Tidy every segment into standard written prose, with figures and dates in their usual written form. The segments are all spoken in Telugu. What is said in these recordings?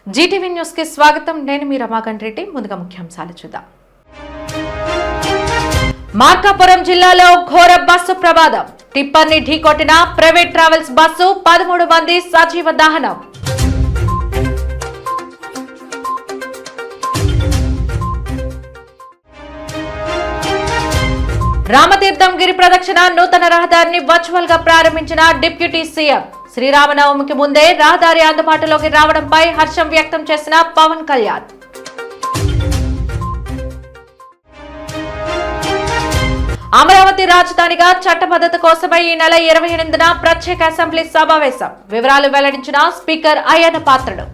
జీటీవీ న్యూస్ కి స్వాగతం. నేను మీ రమాకాంత్ రెడ్డి. ముందుగా ముఖ్యాంశాలు చూద్దాం. మార్కాపురం జిల్లాలో ఘోర బస్సు ప్రమాదం. టిప్పర్ ని ఢీకొట్టిన ప్రైవేట్ ట్రావెల్స్ బస్సు, 13 మంది సజీవ దహనం. రామతీర్థం గిరి ప్రదక్షిణ నూతన రహదారిని వర్చువల్ గా ప్రారంభించిన డిప్యూటీ సీఎం. శ్రీరామనవమికి ముందే రహదారి అందుబాటులోకి రావడంపై హర్షం వ్యక్తం చేసిన పవన్ కళ్యాణ్. అమరావతి రాజధానిగా చట్టబద్ధత కోసమై ఈ నెల 28న ప్రత్యేక అసెంబ్లీ సమావేశం. వివరాలు వెల్లడించిన స్పీకర్ అయ్యన్న పాత్రుడు.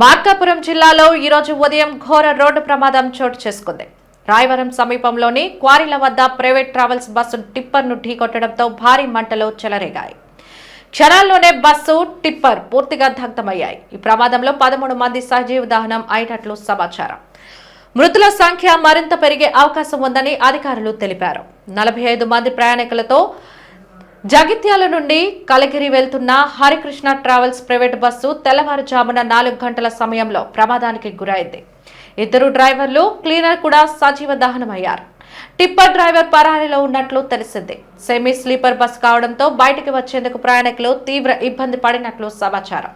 మార్కాపురం జిల్లాలో ఈరోజు ఉదయం ఘోర రోడ్డు ప్రమాదం చోటు చేసుకుంది. రాయవరం సమీపంలోని క్వారీల వద్ద ప్రైవేట్ ట్రావెల్స్ బస్సు టిప్పర్ను ఢీకొట్టడంతో భారీ మంటలు చెలరేగాయి. క్షణాల్లోనే బస్సు, టిప్పర్ పూర్తిగా దగ్ధమయ్యాయి. ఈ ప్రమాదంలో 13 మంది సజీవ దహనం అయినట్లు సమాచారం. మృతుల సంఖ్య మరింత పెరిగే అవకాశం ఉందని అధికారులు తెలిపారు. 45 మంది ప్రయాణికులతో జగిత్యాల నుండి కలిగిరి వెళ్తున్న హరికృష్ణ ట్రావెల్స్ ప్రైవేట్ బస్సు తెల్లవారుజామున 4 గంటల సమయంలో ప్రమాదానికి గురైంది. 2 డ్రైవర్లు, క్లీనర్ కూడా సజీవ దహనమయ్యారు. టిప్పర్ డ్రైవర్ పరారీలో ఉన్నట్లు తెలిసింది. సెమీ స్లీపర్ బస్ కావడంతో బయటికి వచ్చేందుకు ప్రయాణికులు తీవ్ర ఇబ్బంది పడినట్లు సమాచారం.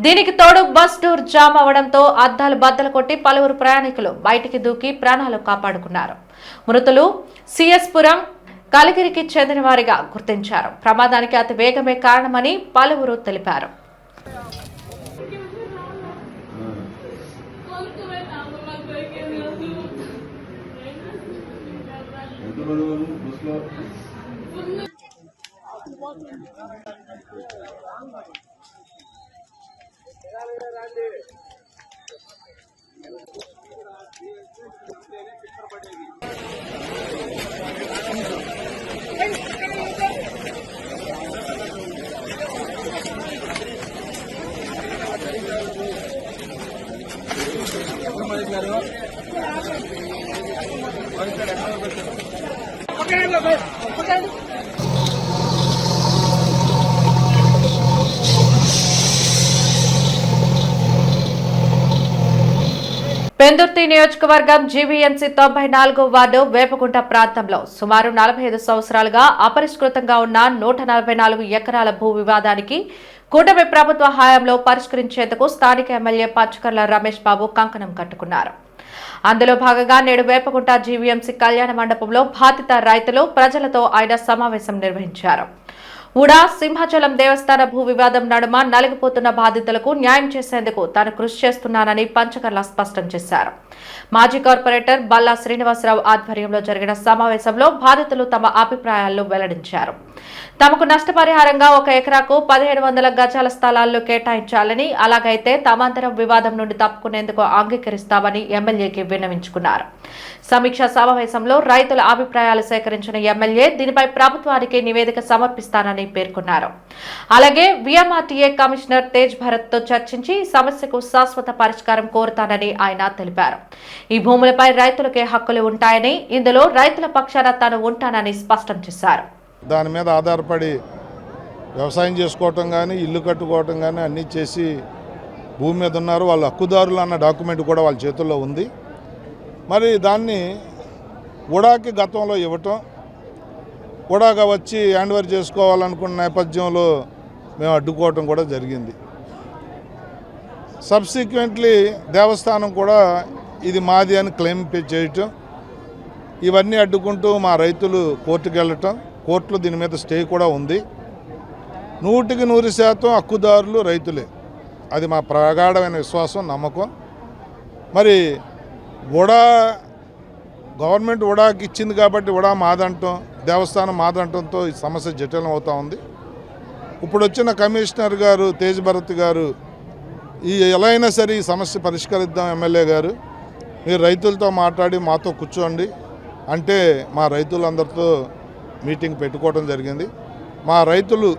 దీనికి తోడు బస్ డోర్ జామ్ అవడంతో అద్దాలు బద్దలు కొట్టి పలువురు ప్రయాణికులు బయటికి దూకి ప్రాణాలు కాపాడుకున్నారు. మృతులు సిఎస్ పురం, కలిగిరికి చెందిన వారిగా గుర్తించారు. ప్రమాదానికి అతి వేగమే కారణమని పలువురు తెలిపారు. పెందుర్తి నియోజకవర్గం జీవీఎంసీ 94వ వార్డు వేపకుంట ప్రాంతంలో సుమారు 45 సంవత్సరాలుగా అపరిష్కృతంగా ఉన్న 144 ఎకరాల భూ వివాదానికి కూటమి ప్రభుత్వ హయాంలో పరిష్కరించేందుకు స్థానిక ఎమ్మెల్యే పచ్చకర్ల రమేష్ బాబు కంకణం కట్టుకున్నారు. అందులో భాగంగా నేడు వేపకుంట జీవీఎంసీ కళ్యాణ మండపంలో బాధిత రైతులు, ప్రజలతో ఆయన సమావేశం నిర్వహించారు. ఉడా సింహాచలం దేవస్థాన భూ వివాదం నడుమ నలిగిపోతున్న బాధితులకు న్యాయం చేసేందుకు తాను కృషి చేస్తున్నానని పంచకర్ల స్పష్టం చేశారు. మాజీ కార్పొరేటర్ బల్లా శ్రీనివాసరావు ఆధ్వర్యంలో జరిగిన సమావేశంలో బాధితులు తమ అభిప్రాయాలను వెల్లడించారు. తమకు నష్టపరిహారంగా 1 ఎకరాకు 1700 గజాల స్థలాలను కేటాయించాలని, అలాగైతే తమాంతరం వివాదం నుండి తప్పుకునేందుకు అంగీకరిస్తామని ఎమ్మెల్యేకి విన్నవించుకున్నారు. సమీక్షా సమావేశంలో రైతుల అభిప్రాయాలు సేకరించిన ఎమ్మెల్యే దీనిపై ప్రభుత్వానికి నివేదిక సమర్పిస్తానని పేర్కొన్నారు. అలాగే విఎంఆర్టీఏ కమిషనర్ తేజ్ భరత్ తో చర్చించి సమస్యకు శాశ్వత పరిష్కారం కోరుతానని ఆయన తెలిపారు. ఈ భూములపై రైతులకే హక్కులు ఉంటాయని, ఇందులో రైతుల పక్షాన తాను ఉంటానని స్పష్టం చేశారు. దాని మీద ఆధారపడి వ్యవసాయం చేసుకోవటం కానీ, ఇల్లు కట్టుకోవటం కానీ అన్నీ చేసి భూమి మీద ఉన్నారు. వాళ్ళు హక్కుదారులు అన్న డాక్యుమెంట్ కూడా వాళ్ళ చేతుల్లో ఉంది. మరి దాన్ని ఉడాకి గతంలో ఇవ్వటం, ఉడాగా వచ్చి హ్యాండ్ ఓవర్ చేసుకోవాలనుకున్న నేపథ్యంలో మేము అడ్డుకోవటం కూడా జరిగింది. సబ్సిక్వెంట్లీ దేవస్థానం కూడా ఇది మాది అని క్లెయిమ్ చేయటం, ఇవన్నీ అడ్డుకుంటూ మా రైతులు కోర్టుకు వెళ్ళటం, కోర్టులో దీని మీద స్టే కూడా ఉంది. 100% హక్కుదారులు రైతులే, అది మా ప్రగాఢమైన విశ్వాసం, నమ్మకం. మరి ఉడా గవర్నమెంట్ ఉడాకి ఇచ్చింది కాబట్టి ఉడా మాదంటం, దేవస్థానం మాదంటంతో ఈ సమస్య జటిలం అవుతూ ఉంది. ఇప్పుడు వచ్చిన కమిషనర్ గారు తేజ్ భరత్ గారు ఎలా అయినా సరే ఈ సమస్య పరిష్కరిద్దాం, ఎమ్మెల్యే గారు మీరు రైతులతో మాట్లాడి మాతో కూర్చోండి అంటే మా రైతులందరితో మీటింగ్ పెట్టుకోవడం జరిగింది. మా రైతులు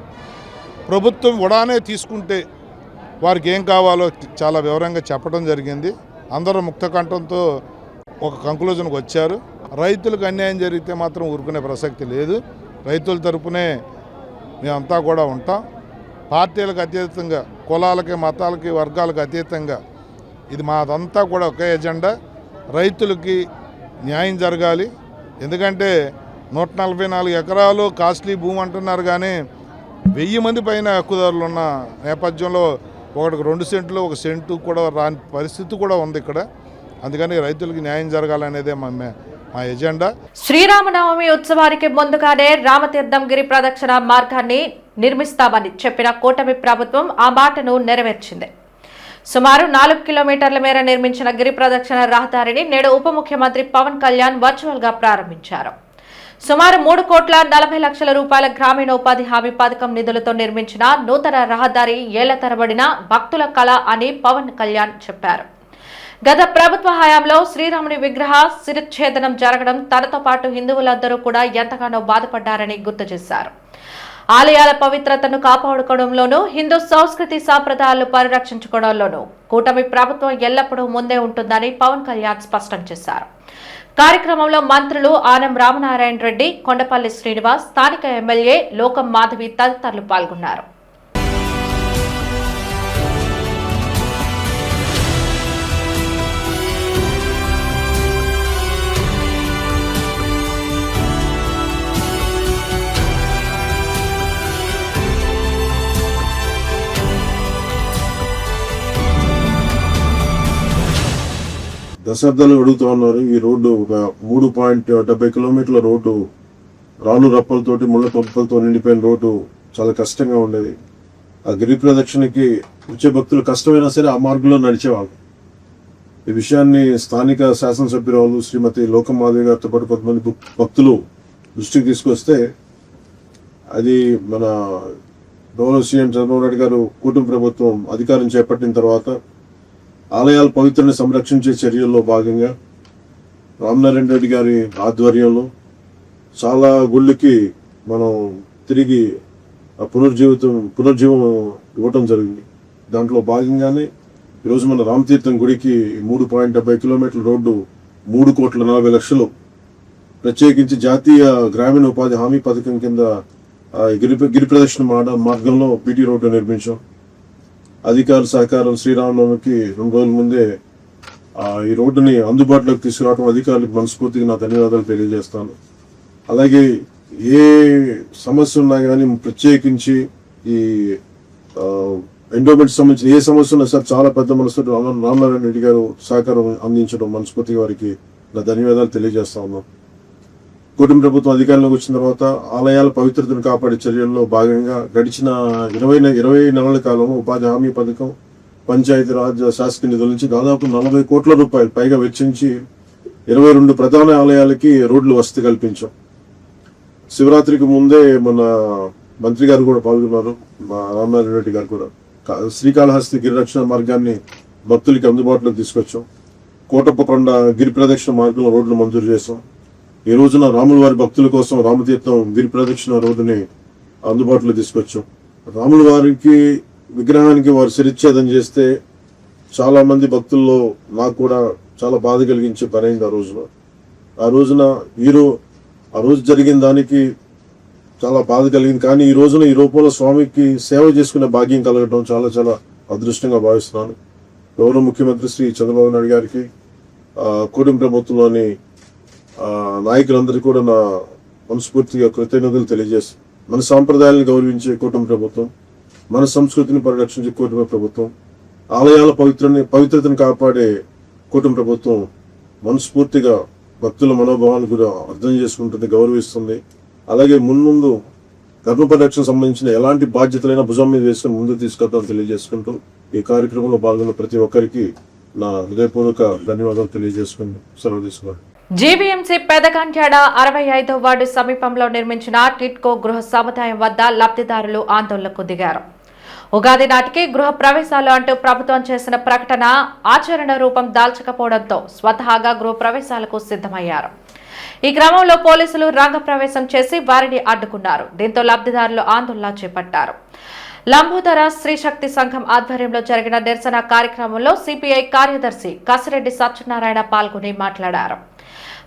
ప్రభుత్వం ఉడానే తీసుకుంటే వారికి ఏం కావాలో చాలా వివరంగా చెప్పడం జరిగింది. అందరూ ముక్త కంఠంతో ఒక కంక్లూజన్కి వచ్చారు. రైతులకు అన్యాయం జరిగితే మాత్రం ఊరుకునే ప్రసక్తి లేదు. రైతుల తరపునే మేమంతా కూడా ఉంటాం. పార్టీలకు అతీతంగా, కులాలకి, మతాలకి, వర్గాలకు అతీతంగా ఇది మాదంతా కూడా ఒకే ఎజెండా. రైతులకి న్యాయం జరగాలి. ఎందుకంటే 144 ఎకరాలు కాస్ట్లీ భూమి అంటున్నారు, కానీ 1000 మంది పైన హక్కుదారులు ఉన్న నేపథ్యంలో ఒకటికి 2 సెంట్లు, 1 సెంటు కూడా రాని పరిస్థితి కూడా ఉంది ఇక్కడ. అందుకని రైతులకి న్యాయం జరగాలనేదే మా ఎజెండా. శ్రీరామనవమి ఉత్సవానికి ముందుగానే రామతీర్థం గిరి ప్రదక్షిణ మార్గాన్ని నిర్మిస్తామని చెప్పిన కూటమి ప్రభుత్వం ఆ మాటను నెరవేర్చింది. సుమారు 4 కిలోమీటర్ల మేర నిర్మించిన గిరి ప్రదక్షిణ రహదారిని నేడు ఉప ముఖ్యమంత్రి పవన్ కళ్యాణ్ వర్చువల్ గా ప్రారంభించారు. సుమారు 3,40,00,000 రూపాయల గ్రామీణోపాధి హామీ పథకం నిధులతో నిర్మించిన నూతన రహదారి ఏళ్ల తరబడిన భక్తుల కళ అని పవన్ కళ్యాణ్ చెప్పారు. గత ప్రభుత్వ హయాంలో శ్రీరాముని విగ్రహ శిరచ్ఛేదనం జరగడం తనతో పాటు హిందువులందరూ కూడా ఎంతగానో బాధపడ్డారని గుర్తు చేశారు. ఆలయాల పవిత్రతను కాపాడుకోవడంలోనూ హిందూ సంస్కృతి సాంప్రదాయాలు పరిరక్షించుకోవడంలోనూ కూటమి ప్రభుత్వం ఎల్లప్పుడూ ముందే ఉంటుందని పవన్ కళ్యాణ్ స్పష్టం చేశారు. కార్యక్రమంలో మంత్రులు ఆనం రామనారాయణ రెడ్డి, కొండపల్లి శ్రీనివాస్, స్థానిక ఎమ్మెల్యే లోకం మాధవి తదితరులు పాల్గొన్నారు. దశాబ్దాలు అడుగుతూ ఉన్నారు. ఈ రోడ్డు ఒక 3.70 కిలోమీటర్ల రోడ్డు, రాళ్ళు రప్పలతోటి, ముళ్ళ తొప్పలతో నిండిపోయిన రోడ్డు చాలా కష్టంగా ఉండేది. ఆ గిరి ప్రదక్షిణకి వచ్చే భక్తులు కష్టమైనా సరే ఆ మార్గంలో నడిచేవాళ్ళు. ఈ విషయాన్ని స్థానిక శాసనసభ్యురాలు శ్రీమతి లోకం మాధవి గారితో పాటు కొంతమంది భక్తులు దృష్టికి తీసుకొస్తే అది మన గౌరవ సీఎం చంద్రబాబు నాయుడు గారు కూటమి ప్రభుత్వం అధికారం చేపట్టిన తర్వాత ఆలయాల పవిత్రని సంరక్షించే చర్యల్లో భాగంగా రామనారాయణ రెడ్డి గారి ఆధ్వర్యంలో చాలా గుళ్ళకి మనం తిరిగి పునర్జీవం ఇవ్వటం జరిగింది. దాంట్లో భాగంగానే ఈరోజు మన రామతీర్థం గుడికి 3.70 కిలోమీటర్ల రోడ్డు 3,40,00,000 ప్రత్యేకించి జాతీయ గ్రామీణ ఉపాధి హామీ పథకం కింద గిరి ప్రదక్షిణ మార్గంలో బీటీ రోడ్డు నిర్మించాం. అధికారుల సహకారం శ్రీరామనవమికి 2 రోజుల ముందే ఈ రోడ్డుని అందుబాటులోకి తీసుకురావడం అధికారులకు మనస్ఫూర్తిగా నా ధన్యవాదాలు తెలియజేస్తాను. అలాగే ఏ సమస్య ఉన్నా కానీ ప్రత్యేకించి ఈ ఎండోమెంట్ సంబంధించిన ఏ సమస్య ఉన్నా సార్ చాలా పెద్ద మనసు రామనారాయణ రెడ్డి గారు సహకారం అందించడం మనస్ఫూర్తిగా వారికి నా ధన్యవాదాలు తెలియజేస్తా ఉన్నాం. కూటమి ప్రభుత్వం అధికారంలోకి వచ్చిన తర్వాత ఆలయాల పవిత్రతను కాపాడే చర్యల్లో భాగంగా గడిచిన 20 నెలల కాలంలో ఉపాధి హామీ పథకం, పంచాయతీరాజ్ శాసక నిధుల నుంచి దాదాపు 40 కోట్ల రూపాయలు పైగా వెచ్చించి 22 ప్రధాన ఆలయాలకి రోడ్లు వసతి కల్పించాం. శివరాత్రికి ముందే మన మంత్రి గారు కూడా పాల్గొన్నారు, మా రామనారాయణ రెడ్డి గారు కూడా. శ్రీకాళహస్తి గిరిరక్షణ మార్గాన్ని భక్తులకి అందుబాటులోకి తీసుకొచ్చాం. కోటప్పకొండ గిరి ప్రదక్షిణ మార్గంలో రోడ్లు మంజూరు చేశాం. ఈ రోజున రాముల వారి భక్తుల కోసం రామతీర్థం గిరి ప్రదక్షిణ రోడ్డుని అందుబాటులో తీసుకొచ్చాం. రాముల వారికి విగ్రహానికి వారు శిరచ్ఛేదం చేస్తే చాలా మంది భక్తుల్లో నాకు కూడా చాలా బాధ కలిగించే పని అయింది. ఆ రోజున ఆ రోజు జరిగిన దానికి చాలా బాధ కలిగింది. కానీ ఈ రోజున ఈ రూపంలో స్వామికి సేవ చేసుకునే భాగ్యం కలగడం చాలా చాలా అదృష్టంగా భావిస్తున్నాను. గౌరవ ముఖ్యమంత్రి శ్రీ చంద్రబాబు నాయుడు గారికి, కూటమి ప్రభుత్వంలోని నాయకులందరికీ కూడా నా మనస్ఫూర్తిగా కృతజ్ఞతలు తెలియజేస్తాను. మన సాంప్రదాయాలను గౌరవించే కూటమి ప్రభుత్వం, మన సంస్కృతిని పరిరక్షించే కూటమి ప్రభుత్వం, ఆలయాల పవిత్రతను కాపాడే కూటమి ప్రభుత్వం మనస్ఫూర్తిగా భక్తుల మనోభావాన్ని కూడా అర్థం చేసుకుంటుంది, గౌరవిస్తుంది. అలాగే ముందు ధర్మ పరిరక్షణ సంబంధించిన ఎలాంటి బాధ్యతలైనా భుజం మీద వేసుకుని ముందుకు తీసుకెళ్తామని తెలియజేసుకుంటూ ఈ కార్యక్రమంలో పాల్గొన్న ప్రతి ఒక్కరికి నా హృదయపూర్వక ధన్యవాదాలు తెలియజేసుకుని సెలవు తీసుకున్నాను. జీవీఎంసీ పెదకంట్యాడ 65వ వార్డు సమీపంలో నిర్మించిన టిట్కో గృహ సముదాయం వద్ద లబ్ధిదారులు ఆందోళనకు దిగారు. ఉగాది నాటికి గృహ ప్రవేశాలు అంటూ ప్రభుత్వం చేసిన ప్రకటన ఆచరణ రూపం దాల్చకపోవడంతో స్వతహాగా గృహ ప్రవేశాలకు సిద్ధమయ్యారు. ఈ క్రమంలో పోలీసులు రంగప్రవేశం చేసి వారిని అడ్డుకున్నారు. దీంతో లబ్ధిదారులు ఆందోళన చేపట్టారు. లంబోదర శ్రీశక్తి సంఘం ఆధ్వర్యంలో జరిగిన నిరసన కార్యక్రమంలో సిపిఐ కార్యదర్శి కసిరెడ్డి సత్యనారాయణ పాల్గొని మాట్లాడారు.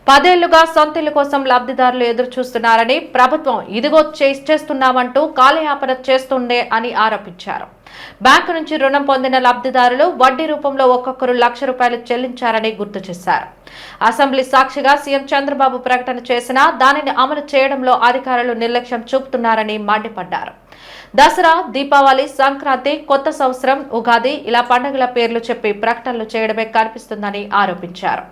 10 ఏళ్లుగా సొంత ఇల్లు కోసం లబ్ధిదారులు ఎదురు చూస్తున్నారని, ప్రభుత్వం ఇదిగో చేస్తున్నామంటూ కాలయాపన చేస్తుండే అని ఆరోపించారు. బ్యాంకు నుంచి రుణం పొందిన లబ్ధిదారులు వడ్డీ రూపంలో ఒక్కొక్కరు ₹1,00,000 చెల్లించారని గుర్తు చేశారు. అసెంబ్లీ సాక్షిగా సీఎం చంద్రబాబు ప్రకటన చేసినా దానిని అమలు చేయడంలో అధికారులు నిర్లక్ష్యం చూపుతున్నారని మండిపడ్డారు. దసరా, దీపావళి, సంక్రాంతి, కొత్త సంవత్సరం, ఉగాది ఇలా పండుగల పేర్లు చెప్పి ప్రకటనలు చేయడమే కనిపిస్తుందని ఆరోపించారు.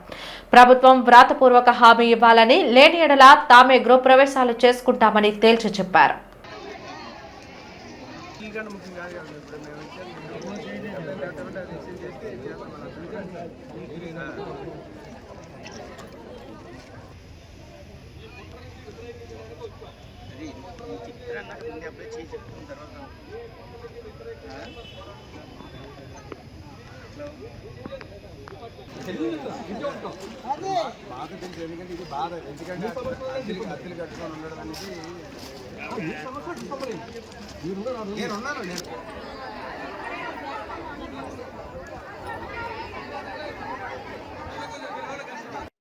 ప్రభుత్వం వ్రాతపూర్వక హామీ ఇవ్వాలని, లేని ఎడల తామే గృహప్రవేశాలు చేసుకుంటామని తేల్చి చెప్పారు.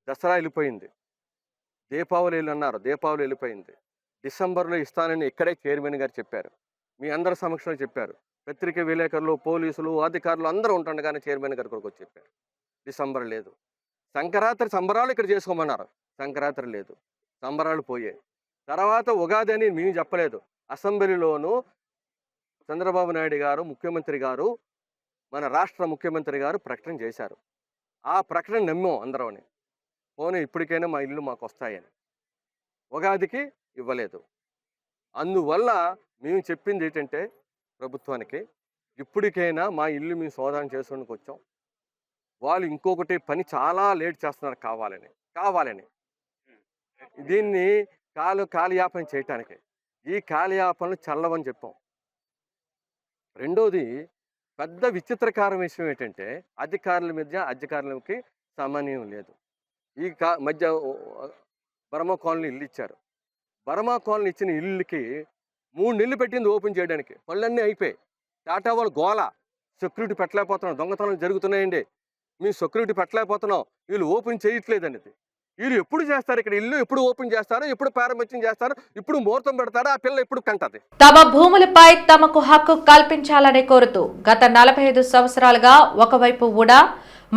దసరా వెళ్ళిపోయింది, దీపావళి అన్నారు, దీపావళి వెళ్ళిపోయింది. డిసెంబర్లో ఇస్తానని ఇక్కడే చైర్మన్ గారు చెప్పారు, మీ అందరి సమక్షంలో చెప్పారు. పత్రిక విలేకరులు, పోలీసులు, అధికారులు అందరూ ఉంటుండగానే చైర్మన్ గారు కొరకు వచ్చి చెప్పారు. డిసెంబర్ లేదు. సంక్రాంతి సంబరాలు ఇక్కడ చేసుకోమన్నారు, సంక్రాంతి లేదు, సంబరాలు పోయాయి. తర్వాత ఉగాది అని మేము చెప్పలేదు. అసెంబ్లీలోనూ చంద్రబాబు నాయుడు గారు, ముఖ్యమంత్రి గారు, మన రాష్ట్ర ముఖ్యమంత్రి గారు ప్రకటన చేశారు. ఆ ప్రకటన నమ్మాం అందరం. పోనీ ఇప్పటికైనా మా ఇల్లు మాకు వస్తాయని. ఉగాదికి ఇవ్వలేదు. అందువల్ల మేము చెప్పింది ఏంటంటే ప్రభుత్వానికి, ఇప్పటికైనా మా ఇల్లు మేము శోధన చేసుకోవడానికి వచ్చాం. వాళ్ళు ఇంకొకటి పని చాలా లేట్ చేస్తున్నారు కావాలని దీన్ని కాలయాపన చేయటానికి. ఈ కాలయాపనలు చల్లవని చెప్పాం. రెండోది పెద్ద విచిత్రకరమైన విషయం ఏంటంటే అధికారుల మధ్య అధికారులకి సమన్వయం లేదు. ఈ మధ్య బర్మా కాలనీ ఇల్లు ఇచ్చారు. బర్మా కాలనీ ఇచ్చిన ఇల్లుకి 3 నెలలు పెట్టింది ఓపెన్ చేయడానికి. పనులన్నీ అయిపోయి టాటా వాళ్ళు గోల, సెక్యూరిటీ పెట్టలేకపోతున్నాం, దొంగతనాలు జరుగుతున్నాయండి, మేము సెక్యూరిటీ పెట్టలేకపోతున్నాం, వీళ్ళు ఓపెన్ చేయట్లేదు అనేది. వీళ్ళు ఎప్పుడు చేస్తారు ఇక్కడ ఇల్లు, ఎప్పుడు ఓపెన్ చేస్తారు, ఎప్పుడు ప్రారంభించం చేస్తారు, ఇప్పుడు ముహూర్తం పెడతారు, ఆ పిల్ల ఎప్పుడు కంటది. తమ భూములపై తమకు హక్కు కల్పించాలని కోరుతూ గత 45 సంవత్సరాలుగా ఒకవైపు ఉడా,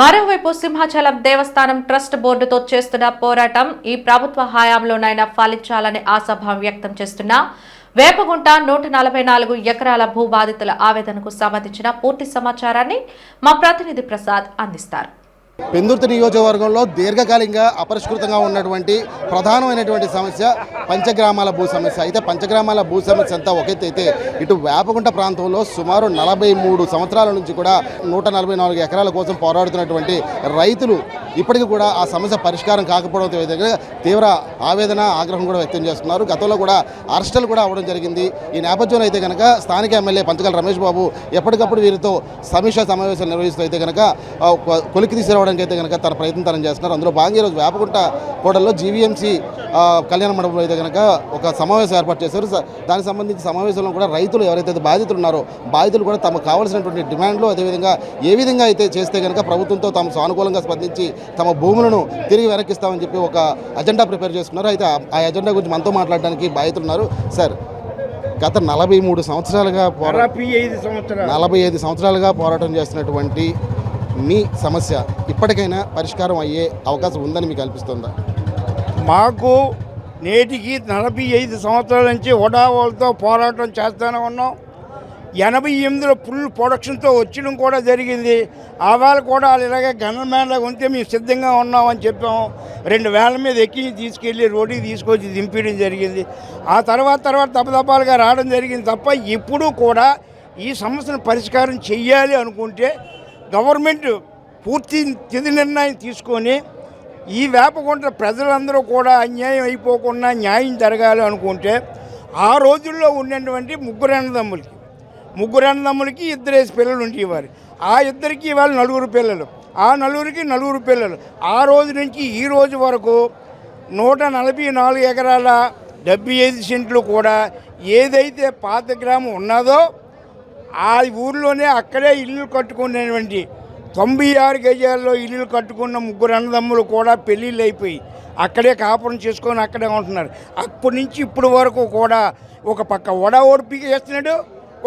మరోవైపు సింహాచలం దేవస్థానం ట్రస్ట్ బోర్డుతో చేస్తున్న పోరాటం ఈ ప్రభుత్వ హయాంలోనైనా ఫలించాలని ఆశాభావం వ్యక్తం చేస్తున్న వేపగుంట 144 ఎకరాల భూ బాధితుల ఆవేదనకు సంబంధించిన పూర్తి సమాచారాన్ని మా ప్రతినిధి ప్రసాద్ అందిస్తారు. పెందుర్తి నియోజకవర్గంలో దీర్ఘకాలికంగా అపరిష్కృతంగా ఉన్నటువంటి ప్రధానమైనటువంటి సమస్య పంచగ్రామాల భూ సమస్య. అయితే పంచగ్రామాల భూ సమస్య అంతా ఒకెత్తైతే ఇటు వేపగుంట ప్రాంతంలో సుమారు 43 సంవత్సరాల నుంచి కూడా 144 ఎకరాల కోసం పోరాడుతున్నటువంటి రైతులు ఇప్పటికీ కూడా ఆ సమస్య పరిష్కారం కాకపోవడంతో విధంగా తీవ్ర ఆవేదన, ఆగ్రహం కూడా వ్యక్తం చేస్తున్నారు. గతంలో కూడా అరెస్టులు కూడా అవ్వడం జరిగింది. ఈ నేపథ్యంలో అయితే కనుక స్థానిక ఎమ్మెల్యే పంచకల రమేష్ బాబు ఎప్పటికప్పుడు వీరితో సమీక్షా సమావేశాలు నిర్వహిస్తూ అయితే కనుక కొలికి తీసుకురావడానికి అయితే కనుక తన ప్రయత్నం చేస్తున్నారు. అందులో భాగంగా ఈరోజు వేపగుంట కోడల్లో జీవీఎంసీ కళ్యాణ మండపంలో అయితే కనుక ఒక సమావేశం ఏర్పాటు చేశారు. దానికి సంబంధించి సమావేశంలో కూడా రైతులు ఎవరైతే బాధితులు ఉన్నారో బాధితులు కూడా తమకు కావాల్సినటువంటి డిమాండ్లు, అదేవిధంగా ఏ విధంగా అయితే చేస్తే కనుక ప్రభుత్వంతో తాము సానుకూలంగా స్పందించి తమ భూములను తిరిగి వెనక్కిస్తామని చెప్పి ఒక అజెండా ప్రిపేర్ చేసుకున్నారు. అయితే ఆ అజెండా గురించి మనతో మాట్లాడడానికి బాధితులు ఉన్నారు. సార్, గత 43 సంవత్సరాలుగా 45 సంవత్సరాలుగా పోరాటం చేస్తున్నటువంటి మీ సమస్య ఇప్పటికైనా పరిష్కారం అయ్యే అవకాశం ఉందని మీకు అనిపిస్తుందా? మాకు నేటికి 45 సంవత్సరాల నుంచి వాళ్ళతో పోరాటం చేస్తూనే ఉన్నాం. 88లో ఫుల్ ప్రొడక్షన్తో వచ్చడం కూడా జరిగింది. ఆవాలు కూడా వాళ్ళు ఇలాగే గన్మెన్లాగా ఉంటే మేము సిద్ధంగా ఉన్నామని చెప్పాము. 2 మీద ఎక్కి తీసుకెళ్ళి రోడ్డుకి తీసుకొచ్చి దింపడం జరిగింది. ఆ తర్వాత తప్పదప్పాలుగా రావడం జరిగింది తప్ప ఇప్పుడు కూడా ఈ సమస్యను పరిష్కారం చెయ్యాలి అనుకుంటే గవర్నమెంట్ పూర్తి తుది నిర్ణయం తీసుకొని ఈ వేపగుంట ప్రజలందరూ కూడా అన్యాయం అయిపోకుండా న్యాయం జరగాలి అనుకుంటే ఆ రోజుల్లో ఉన్నటువంటి ముగ్గురు అన్నదమ్ములకి 2 పిల్లలు ఉండేవారు. ఆ ఇద్దరికి వాళ్ళు 4 పిల్లలు, ఆ 4 పిల్లలు. ఆ రోజు నుంచి ఈ రోజు వరకు 144 ఎకరాల 75 సెంట్లు కూడా ఏదైతే పాత గ్రామం ఉన్నదో ఆ ఊర్లోనే అక్కడే ఇల్లు కట్టుకునేటువంటి 96 గజాల్లో ఇల్లు కట్టుకున్న ముగ్గురు అన్నదమ్ములు కూడా పెళ్ళిళ్ళు అయిపోయి అక్కడే కాపురం చేసుకొని అక్కడే ఉంటున్నారు. అప్పటి నుంచి ఇప్పటి వరకు కూడా ఒక పక్క వడా ఓడి పీకేస్తున్నాడు,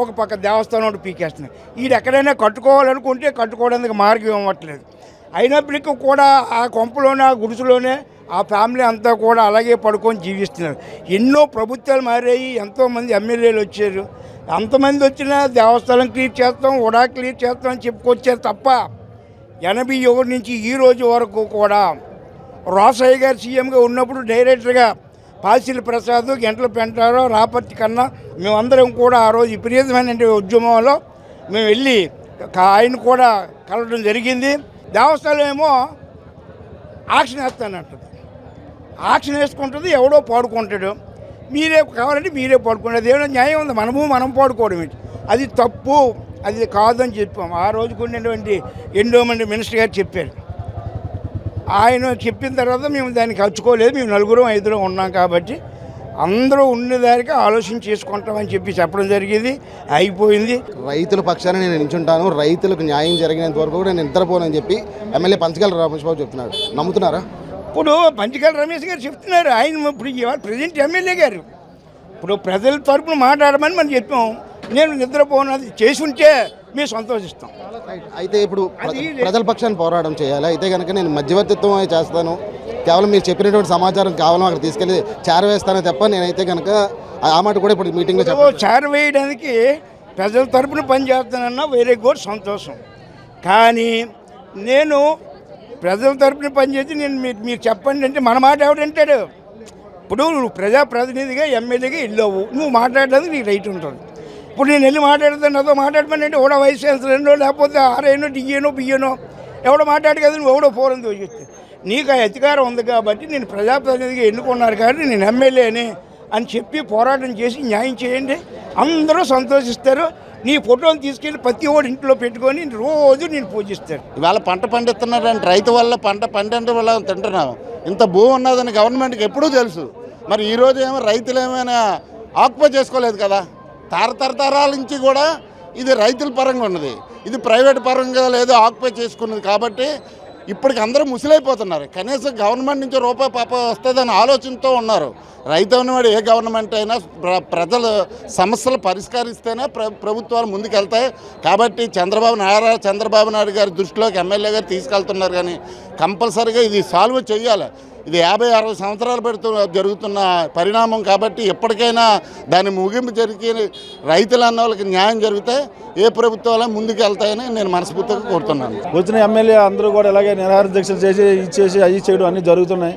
ఒక పక్క దేవస్థానం ఒకటి పీకేస్తున్నాడు. వీడు ఎక్కడైనా కట్టుకోవాలనుకుంటే కట్టుకోవడానికి మార్గం ఇవ్వట్లేదు. అయినప్పటికీ కూడా ఆ కొంపలోనే ఆ గుడిసెలోనే ఆ ఫ్యామిలీ అంతా కూడా అలాగే పడుకొని జీవిస్తున్నారు. ఎన్నో ప్రభుత్వాలు మారాయి, ఎంతోమంది ఎమ్మెల్యేలు వచ్చారు. అంతమంది వచ్చినా దేవస్థానం క్లియర్ చేస్తాం, వడా క్లియర్ చేస్తాం అని చెప్పుకొచ్చారు తప్ప 81 నుంచి ఈ రోజు వరకు కూడా రోసయ్య గారు సీఎంగా ఉన్నప్పుడు డైరెక్టర్గా పాసిల్ ప్రసాద్, గంటల పెంటారావు, రాపర్తి కన్నా మేమందరం కూడా ఆ రోజు విపరీతమైన ఉద్యమంలో మేము వెళ్ళి ఆయన కూడా కలవడం జరిగింది. దేవస్థానం ఏమో ఆక్షన్ వేస్తానంటుంది, ఆక్షన్ వేసుకుంటుంది, ఎవడో పాడుకుంటాడు. మీరే కావాలంటే మీరే పాడుకోండి, అది ఏమైనా న్యాయం ఉంది? మనం పాడుకోవడం ఏంటి? అది తప్పు, అది కాదని చెప్పాం. ఆ రోజుకు ఉన్నటువంటి ఎండోమెంట్ మినిస్టర్ గారు చెప్పారు. ఆయన చెప్పిన తర్వాత మేము దానికి హచ్చుకోలేదు. మేము 4-5 ఉన్నాం కాబట్టి అందరూ ఉండేదానికి ఆలోచన చేసుకుంటామని చెప్పడం జరిగింది. అయిపోయింది. రైతుల పక్షాన నేను నిల్చుంటాను, రైతులకు న్యాయం జరిగినంత వరకు కూడా నేను నిద్రపోనని చెప్పి ఎమ్మెల్యే పంచకర్ల రమేష్ బాబు చెప్తున్నాడు. నమ్ముతున్నారా? ఇప్పుడు పంచకర్ల రమేష్ గారు చెప్తున్నారు. ఆయన ఇప్పుడు ఇవాళ ప్రజెంట్ ఎమ్మెల్యే గారు ఇప్పుడు ప్రజల తరపున మాట్లాడమని మనం చెప్పాం. నేను నిద్రపోను, అది చేసి ఉంటే మేము సంతోషిస్తాం. అయితే ఇప్పుడు ప్రజల పక్షాన్ని పోరాటం చేయాలి. అయితే కనుక నేను మధ్యవర్తిత్వం చేస్తాను, కేవలం మీరు చెప్పినటువంటి సమాచారం కేవలం అక్కడ తీసుకెళ్ళి చేరవేస్తానే తప్ప నేనైతే కనుక ఆ మాట కూడా ఇప్పుడు మీటింగ్లో చెప్పాను. చేరవేయడానికి ప్రజల తరపున పనిచేస్తానన్నా వేరే కూడా సంతోషం. కానీ నేను ప్రజల తరపున పనిచేసి నేను మీరు చెప్పండి అంటే మన మాట ఎవడంటాడు? ఇప్పుడు నువ్వు ప్రజాప్రతినిధిగా ఎమ్మెల్యేగా వెళ్ళావు, నువ్వు మాట్లాడడానికి నీకు రైట్ ఉంటుంది. ఇప్పుడు నేను వెళ్ళి మాట్లాడుతాను, నాతో మాట్లాడమని అంటే ఎవడో వైస్ ఛాన్సలర్నో లేకపోతే ఆర్ఐనో డిఏనో బియ్యనో ఎవడో మాట్లాడు కదా, నువ్వు ఎవడో ఫోరం తోచేస్తే నీకు ఆ అధికారం ఉంది కాబట్టి నేను ప్రజాప్రతినిధిగా ఎన్నుకున్నారు కాబట్టి నేను ఎమ్మెల్యేని అని చెప్పి పోరాటం చేసి న్యాయం చేయండి, అందరూ సంతోషిస్తారు. నీ ఫోటోని తీసుకెళ్ళి ప్రతి ఒక్కటి ఇంట్లో పెట్టుకొని రోజు నేను పూజిస్తాను. ఇవాళ పంట పండిస్తున్నారంటే రైతు వల్ల పంట పండించడం వల్ల తింటున్నాం. ఇంత భూమి ఉన్నదని గవర్నమెంట్కి ఎప్పుడూ తెలుసు. మరి ఈరోజు ఏమో రైతులు ఏమైనా ఆక్యుపై చేసుకోలేదు కదా. తరతరాల నుంచి కూడా ఇది రైతుల పరంగా ఉన్నది, ఇది ప్రైవేట్ పరంగా లేదు ఆక్యుపై చేసుకున్నది. కాబట్టి ఇప్పటికి అందరూ ముసిలైపోతున్నారు. కనీసం గవర్నమెంట్ నుంచి రూపాయి పాప వస్తుందని ఆలోచనతో ఉన్నారు. రైతు ఉన్నవాడు ఏ గవర్నమెంట్ అయినా ప్రజల సమస్యలు పరిష్కరిస్తేనే ప్రభుత్వాలు ముందుకెళ్తాయి. కాబట్టి చంద్రబాబు నాయుడు గారి దృష్టిలోకి ఎమ్మెల్యే గారు తీసుకెళ్తున్నారు. కానీ కంపల్సరీగా ఇది సాల్వ్ చేయాలి. ఇది 50-60 సంవత్సరాలు జరుగుతున్న పరిణామం కాబట్టి ఎప్పటికైనా దాని ముగింపు జరిగి రైతులు అన్న వాళ్ళకి న్యాయం జరిగితే ఏ ప్రభుత్వాలు ముందుకు వెళ్తాయని నేను మనస్ఫూర్తిగా కోరుతున్నాను. వచ్చిన ఎమ్మెల్యే అందరూ కూడా ఇలాగే నిరాహార దీక్షలు చేసి అవి చేయడం అన్నీ జరుగుతున్నాయి.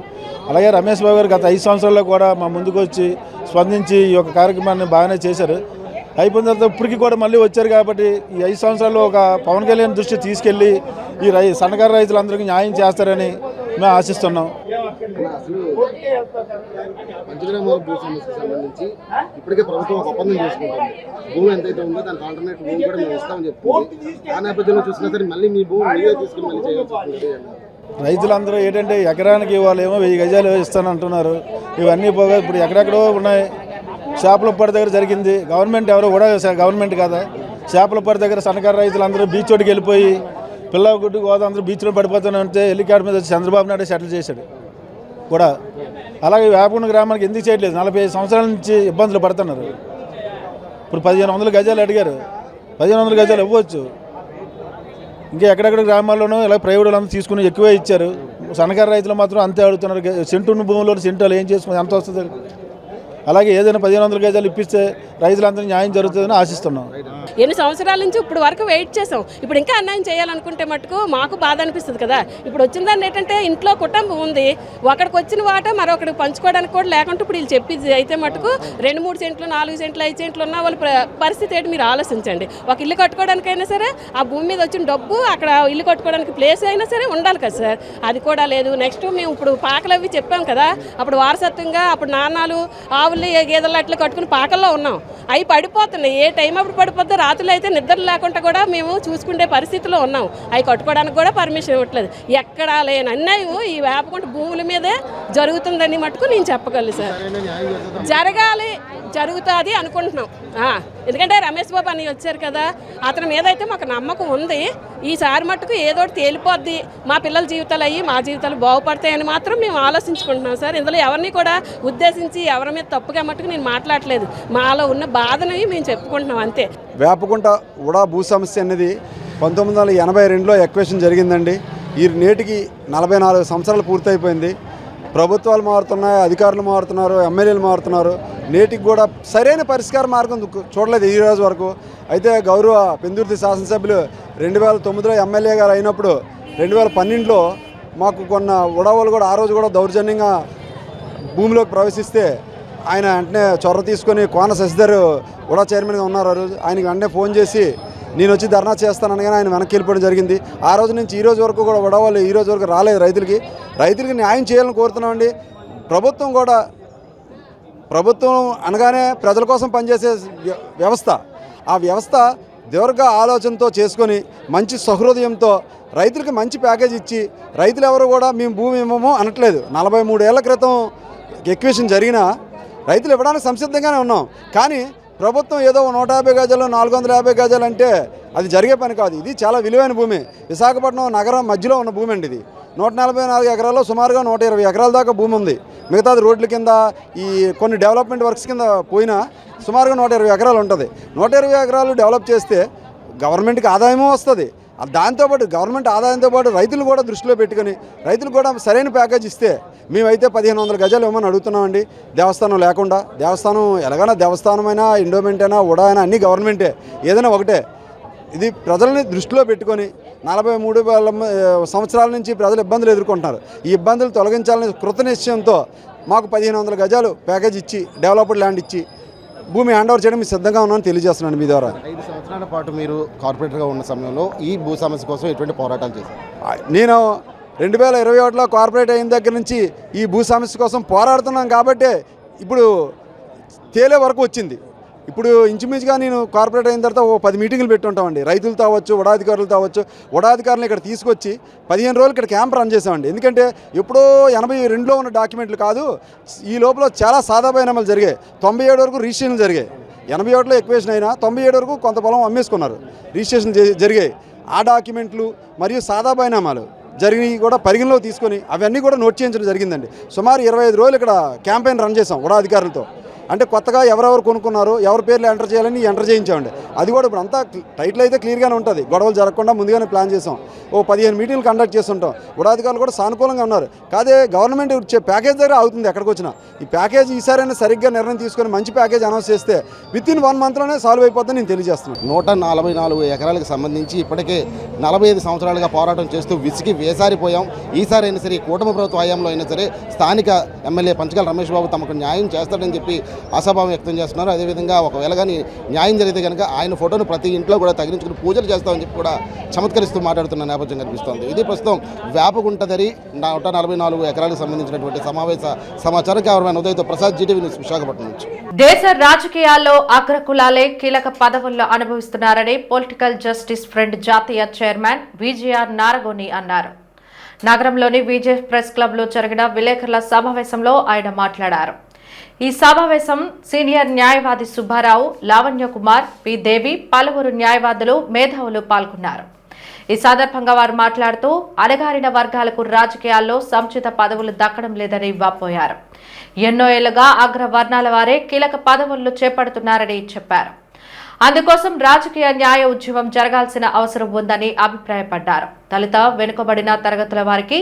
అలాగే రమేష్ బాబు గారు గత 5 సంవత్సరాల్లో కూడా మా ముందుకు వచ్చి స్పందించి ఈ యొక్క కార్యక్రమాన్ని బాగానే చేశారు. అయిపోయిన తర్వాత ఇప్పటికీ కూడా మళ్ళీ వచ్చారు కాబట్టి ఈ 5 సంవత్సరాల్లో ఒక పవన్ కళ్యాణ్ దృష్టి తీసుకెళ్ళి ఈ సన్నకారు రైతులందరికీ న్యాయం చేస్తారని మేము ఆశిస్తున్నాం. పంచగ్రామాల భూ సమస్యకు సంబంధించి ఇప్పటికే ప్రభుత్వం ఒక ఒప్పందం చేసుకుంటుంది. భూమి ఎంతైతే ఉందో దానికి ఆల్టర్నేట్ భూమి కూడా మేము ఇస్తామని చెప్తుంది. ఆ నేపథ్యంలో చూసినా సరే మళ్ళీ మీ భూమి మీరే తీసుకుని మళ్ళీ చేయాల్సి. రైతులందరూ ఏంటంటే ఎకరానికి వాళ్ళు ఏమో 1000 గజాలు ఇస్తానంటున్నారు. ఇవన్నీ పోగా ఇప్పుడు ఎక్కడెక్కడో ఉన్నాయి. చేపలపాడు దగ్గర జరిగింది. గవర్నమెంట్ ఎవరో కూడా గవర్నమెంట్ కదా. చేపలపాడు దగ్గర సన్నకారు రైతులందరూ బీచ్ ఒడికి వెళ్ళిపోయి పిల్లగుడ్డు గోదా అందరూ బీచ్లో పడిపోతానంటే హెలికాప్టర్ మీద వచ్చి చంద్రబాబు నాయుడు సెటిల్ చేశాడు కూడా. అలాగే వేపకొండ గ్రామానికి ఎందుకు చేయట్లేదు? 45 సంవత్సరాల నుంచి ఇబ్బందులు పడుతున్నారు. ఇప్పుడు 1500 గజాలు అడిగారు, 1500 గజాలు ఇవ్వచ్చు. ఇంకా ఎక్కడెక్కడ గ్రామాల్లోనూ ఇలా ప్రైవేట్ వాళ్ళంతా తీసుకుని ఎక్కువే ఇచ్చారు. సన్నకారు రైతులు మాత్రం అంతే అడుగుతున్నారు. సెంటు భూమిలో సెంటులు ఏం చేసుకుని ఎంత వస్తుంది? అలాగే ఏదైనా 1500 గజాలు ఇప్పిస్తే రైతులందరూ న్యాయం జరుగుతుందని ఆశిస్తున్నాం. ఎన్ని సంవత్సరాల నుంచి ఇప్పుడు వరకు వెయిట్ చేసాం. ఇప్పుడు ఇంకా అన్యాయం చేయాలనుకుంటే మటుకు మాకు బాధ అనిపిస్తుంది కదా. ఇప్పుడు వచ్చిన దాన్ని ఏంటంటే ఇంట్లో కుటుంబం ఉంది, ఒకడికి వచ్చిన వాట మరొకరికి పంచుకోవడానికి కూడా లేకుంటే ఇప్పుడు వీళ్ళు చెప్పింది అయితే మటుకు 2-3 సెంట్లు 4 సెంట్లు 5 సెంట్లు ఉన్న వాళ్ళ పరిస్థితి ఏంటి మీరు ఆలోచించండి. ఒక ఇల్లు కట్టుకోవడానికైనా సరే ఆ భూమి మీద వచ్చిన డబ్బు అక్కడ ఇల్లు కట్టుకోవడానికి ప్లేస్ అయినా సరే ఉండాలి కదా సార్. అది కూడా లేదు. నెక్స్ట్ మేము ఇప్పుడు పాకలు అవి చెప్పాం కదా, అప్పుడు వారసత్వంగా అప్పుడు నాన్నలు ఆవులు గేదెలు అట్లా కట్టుకుని పాకల్లో ఉన్నాం. అవి పడిపోతున్నాయి. ఏ టైం అప్పుడు పడిపోతే రాత్రులు అయితే నిద్ర లేకుండా కూడా మేము చూసుకునే పరిస్థితిలో ఉన్నాం. అవి కట్టుకోవడానికి కూడా పర్మిషన్ ఇవ్వట్లేదు. ఎక్కడా లేని అన్యాయం ఈ వేపకొండ భూముల మీదే జరుగుతుందని మటుకు నేను చెప్పగలను సార్. జరగాలి. జరుగుతుంది అనుకుంటున్నాం. ఎందుకంటే రమేష్ బాబు అని వచ్చారు కదా, అతని మీద అయితే మాకు నమ్మకం ఉంది. ఈసారి మట్టుకు ఏదో ఒకటి తేలిపోద్ది, మా పిల్లల జీవితాలు అయ్యి మా జీవితాలు బాగుపడతాయని మాత్రం మేము ఆలోచించుకుంటున్నాం సార్. ఇందులో ఎవరిని కూడా ఉద్దేశించి ఎవరి మీద తప్పుగా మట్టుకు నేను మాట్లాడలేదు. మాలో ఉన్న బాధని మేము చెప్పుకుంటున్నాం అంతే. వేపకుంట ఉడా భూ సమస్య అనేది 1982లో ఎక్వేషన్ జరిగిందండి. ఈ నేటికి 44 సంవత్సరాలు పూర్తయిపోయింది. ప్రభుత్వాలు మారుతున్నాయి, అధికారులు మారుతున్నారు, ఎమ్మెల్యేలు మారుతున్నారు. నేటికి కూడా సరైన పరిష్కార మార్గం చూడలేదు ఈ రోజు వరకు. అయితే గౌరవ పెందుర్తి శాసనసభ్యులు 2009లో ఎమ్మెల్యే గారు అయినప్పుడు 2012లో మాకు కొన్న ఉడవలు కూడా ఆ రోజు కూడా దౌర్జన్యంగా భూమిలోకి ప్రవేశిస్తే ఆయన వెంటనే చొరవ తీసుకొని కోన శశిధర్ ఉడా చైర్మన్గా ఉన్నారు. ఆ రోజు ఆయనకి వెంటనే ఫోన్ చేసి నేను వచ్చి ధర్నా చేస్తానని ఆయన వెనక్కి వెళ్ళిపోవడం జరిగింది. ఆ రోజు నుంచి ఈ రోజు వరకు కూడా ఉడవలు ఈ రోజు వరకు రాలేదు. రైతులకి న్యాయం చేయాలని కోరుతున్నామండి. ప్రభుత్వం అనగానే ప్రజల కోసం పనిచేసే వ్యవస్థ. ఆ వ్యవస్థ దీర్ఘ ఆలోచనతో చేసుకొని మంచి సహృదయంతో రైతులకి మంచి ప్యాకేజ్ ఇచ్చి, రైతులు ఎవరు కూడా మేము భూమి ఇవ్వము అనట్లేదు. 43 ఏళ్ల క్రితం ఎక్వేషన్ జరిగినా రైతులు ఇవ్వడానికి సంసిద్ధంగానే ఉన్నాం. కానీ ప్రభుత్వం ఏదో 150 గజాలు 450 గజాలు అంటే అది జరిగే పని కాదు. ఇది చాలా విలువైన భూమి. విశాఖపట్నం నగరం మధ్యలో ఉన్న భూమి అండి. ఇది 144 ఎకరాల్లో సుమారుగా 120 ఎకరాల దాకా భూమి ఉంది. మిగతాది రోడ్ల కింద ఈ కొన్ని డెవలప్మెంట్ వర్క్స్ కింద పోయినా సుమారుగా 120 ఎకరాలు ఉంటుంది. 120 ఎకరాలు డెవలప్ చేస్తే గవర్నమెంట్కి ఆదాయమూ వస్తుంది. దాంతోపాటు గవర్నమెంట్ ఆదాయంతో పాటు రైతులు కూడా దృష్టిలో పెట్టుకొని రైతులు కూడా సరైన ప్యాకేజ్ ఇస్తే మేమైతే 1500 గజాలు ఇవ్వమని అడుగుతున్నామండి. దేవస్థానం లేకుండా, దేవస్థానం ఎలాగైనా దేవస్థానమైనా ఎండోమెంట్ అయినా ఉడా అయినా అన్నీ గవర్నమెంటే, ఏదైనా ఒకటే. ఇది ప్రజల్ని దృష్టిలో పెట్టుకొని 43 సంవత్సరాల నుంచి ప్రజలు ఇబ్బందులు ఎదుర్కొంటున్నారు. ఈ ఇబ్బందులు తొలగించాలని కృత నిశ్చయంతో మాకు 1500 గజాలు ప్యాకేజ్ ఇచ్చి డెవలప్డ్ ల్యాండ్ ఇచ్చి భూమి హ్యాండ్ ఓవర్ చేయడం సిద్ధంగా ఉన్నామని తెలియజేస్తున్నాను మీ ద్వారా. 5 సంవత్సరాల పాటు మీరు కార్పొరేటర్గా ఉన్న సమయంలో ఈ భూ సమస్య కోసం ఎటువంటి పోరాటాలు చేశారు? నేను 2021లో కార్పొరేట్ అయిన దగ్గర నుంచి ఈ భూ సమస్య కోసం పోరాడుతున్నాను కాబట్టి ఇప్పుడు తేలే వరకు వచ్చింది. ఇప్పుడు ఇంచుమించుగా నేను కార్పొరేట్ అయిన తర్వాత 10 మీటింగులు పెట్టుంటామండి. రైతులతో అవ్వచ్చు, ఉడాధికారులతో అవ్వచ్చు. ఉడాధికారులను ఇక్కడ తీసుకొచ్చి 15 రోజులు ఇక్కడ క్యాంప్ రన్ చేసామండి. ఎందుకంటే ఎప్పుడో 82లో ఉన్న డాక్యుమెంట్లు కాదు, ఈ లోపల చాలా సాదా బైనామాలు జరిగాయి. 97 వరకు రిజిస్ట్రేషన్లు జరిగాయి. 81లో ఎక్వేషన్ అయినా 97 వరకు కొంత పొలం అమ్మేసుకున్నారు, రిజిస్ట్రేషన్ జరిగాయి. ఆ డాక్యుమెంట్లు మరియు సాదా బైనామాలు జరిగినవి కూడా పరిగణలో తీసుకొని అవన్నీ కూడా నోట్ చేయించడం జరిగిందండి. సుమారు 25 రోజులు ఇక్కడ క్యాంపెయిన్ రన్ చేసాం ఉడాధికారులతో. అంటే కొత్తగా ఎవరెవరు కొనుక్కున్నారు, ఎవరి పేర్లు ఎంటర్ చేయాలని ఎంటర్ చేయించామండి. అది కూడా ఇప్పుడు అంతా టైటిల్ అయితే క్లియర్గానే ఉంటుంది. గొడవలు జరగకుండా ముందుగానే ప్లాన్ చేసాం. 15 మీటింగ్లు కండక్ట్ చేస్తుంటాం. ఉడాధికారులు కూడా సానుకూలంగా ఉన్నారు. కాదే గవర్నమెంట్ ఇచ్చే ప్యాకేజ్ దగ్గర అవుతుంది ఎక్కడికి వచ్చినా. ఈ ప్యాకేజ్ ఈసారైనా సరిగ్గా నిర్ణయం తీసుకొని మంచి ప్యాకేజ్ అనౌన్స్ చేస్తే వితిన్ 1 మంత్లోనే సాల్వ్ అయిపోతుందని నేను తెలియజేస్తున్నాను. 144 ఎకరాలకు సంబంధించి ఇప్పటికే 45 సంవత్సరాలుగా పోరాటం చేస్తూ విసిగి వేసారిపోయాం. ఈసారైనా సరే కూటమి ప్రభుత్వ హయాంలో అయినా సరే స్థానిక ఎమ్మెల్యే పంచకాల రమేష్ బాబు తమకు న్యాయం చేస్తాడని చెప్పి ఆశాభావం వ్యక్తం చేస్తున్నారు. అదేవిధంగా ఒకవేళ కానీ న్యాయం జరిగితే కనుక ఆయన ఫోటోను ప్రతి ఇంట్లో కూడా తగిలించుకుని పూజలు చేస్తామని చెప్పి కూడా చమత్కరిస్తూ మాట్లాడుతున్న నేపథ్యం కనిపిస్తోంది. ఇది ప్రస్తుతం వేపగుంటదరి 144 ఎకరాలకు సంబంధించినటువంటి సమాచారం. కెమెరామెన్ ఉదయ్తో ప్రసాద్, జీటీవీ న్యూస్, విశాఖపట్నం నుంచి. దేశ రాజకీయాల్లో అగ్రకులాలే కీలక పదవుల్లో అనుభవిస్తున్నారని పొలిటికల్ జస్టిస్ ఫ్రంట్ జాతీయ చైర్మన్ విజయఆర్ నారగోని అన్నారు. నగరంలోని విజయ్ ప్రెస్ క్లబ్లో జరిగిన విలేకరుల సమావేశంలో ఆయన మాట్లాడారు. ఈ సమావేశం సీనియర్ న్యాయవాది సుబ్బారావు, లావణ్య కుమార్, పి దేవి, పలువురు న్యాయవాదులు, మేధావులు పాల్గొన్నారు. ఈ సందర్భంగా వారు మాట్లాడుతూ అణగారిన వర్గాలకు రాజకీయాల్లో సముచిత పదవులు దక్కడం లేదని వాపోయారు. ఎన్నో ఏళ్లుగా అగ్రవర్ణాల వారే కీలక పదవులను చేపడుతున్నారని చెప్పారు. అందుకోసం రాజకీయ న్యాయ ఉద్యమం జరగాల్సిన అవసరం ఉందని అభిప్రాయపడ్డారు. దళిత, వెనుకబడిన తరగతుల వారికి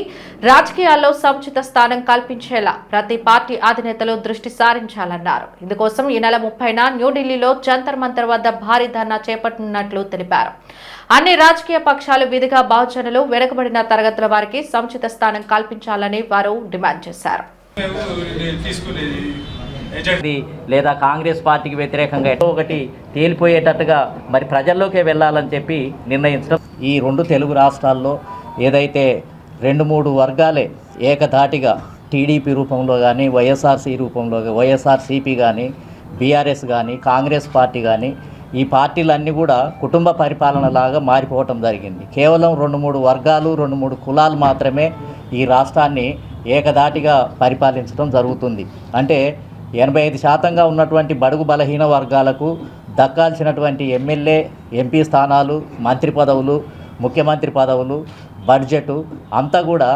రాజకీయాల్లో సముచిత స్థానం కల్పించేలా ప్రతి పార్టీ అధినేతలు దృష్టి సారించాలన్నారు. ఇందుకోసం ఈ నెల 30న న్యూఢిల్లీలో జంతర్ మంతర్ వద్ద భారీ ధర్నా చేపట్టనున్నట్లు తెలిపారు. అన్ని రాజకీయ పక్షాలు విధిగా బహుజనులు, వెనుకబడిన తరగతుల వారికి సముచిత స్థానం కల్పించాలని వారు డిమాండ్ చేశారు. లేదా కాంగ్రెస్ పార్టీకి వ్యతిరేకంగా ఒకటి తేలిపోయేటట్టుగా మరి ప్రజల్లోకే వెళ్ళాలని చెప్పి నిర్ణయించడం. ఈ 2 తెలుగు రాష్ట్రాల్లో ఏదైతే 2-3 వర్గాలే ఏకధాటిగా టీడీపీ రూపంలో కానీ, వైఎస్ఆర్సీ రూపంలో, వైఎస్ఆర్సీపీ కానీ, బీఆర్ఎస్ కానీ, కాంగ్రెస్ పార్టీ కానీ, ఈ పార్టీలన్నీ కూడా కుటుంబ పరిపాలనలాగా మారిపోవటం జరిగింది. కేవలం 2-3 వర్గాలు, 2-3 కులాలు మాత్రమే ఈ రాష్ట్రాన్ని ఏకధాటిగా పరిపాలించడం జరుగుతుంది. అంటే 85% ఉన్నటువంటి బడుగు బలహీన వర్గాలకు దక్కాల్సినటువంటి ఎమ్మెల్యే ఎంపీ స్థానాలు, మంత్రి పదవులు, ముఖ్యమంత్రి పదవులు, బడ్జెటు అంతా కూడా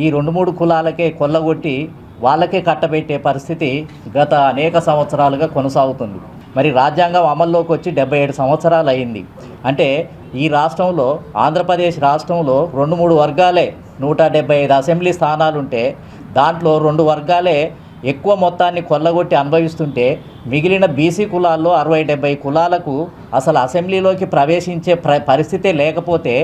ఈ 2-3 కులాలకే కొల్లగొట్టి వాళ్ళకే కట్టబెట్టే పరిస్థితి గత అనేక సంవత్సరాలుగా కొనసాగుతుంది. మరి రాజ్యాంగం అమల్లోకి వచ్చి 77 సంవత్సరాలు అయింది. అంటే ఈ రాష్ట్రంలో, ఆంధ్రప్రదేశ్ రాష్ట్రంలో 2-3 వర్గాలే 175 అసెంబ్లీ స్థానాలుంటే దాంట్లో 2 వర్గాలే ఎక్కువ మొత్తాన్ని కొల్లగొట్టి అనుభవిస్తుంటే మిగిలిన బీసీ కులాల్లో 60-70 కులాలకు అసలు అసెంబ్లీలోకి ప్రవేశించే పరిస్థితే లేకపోతే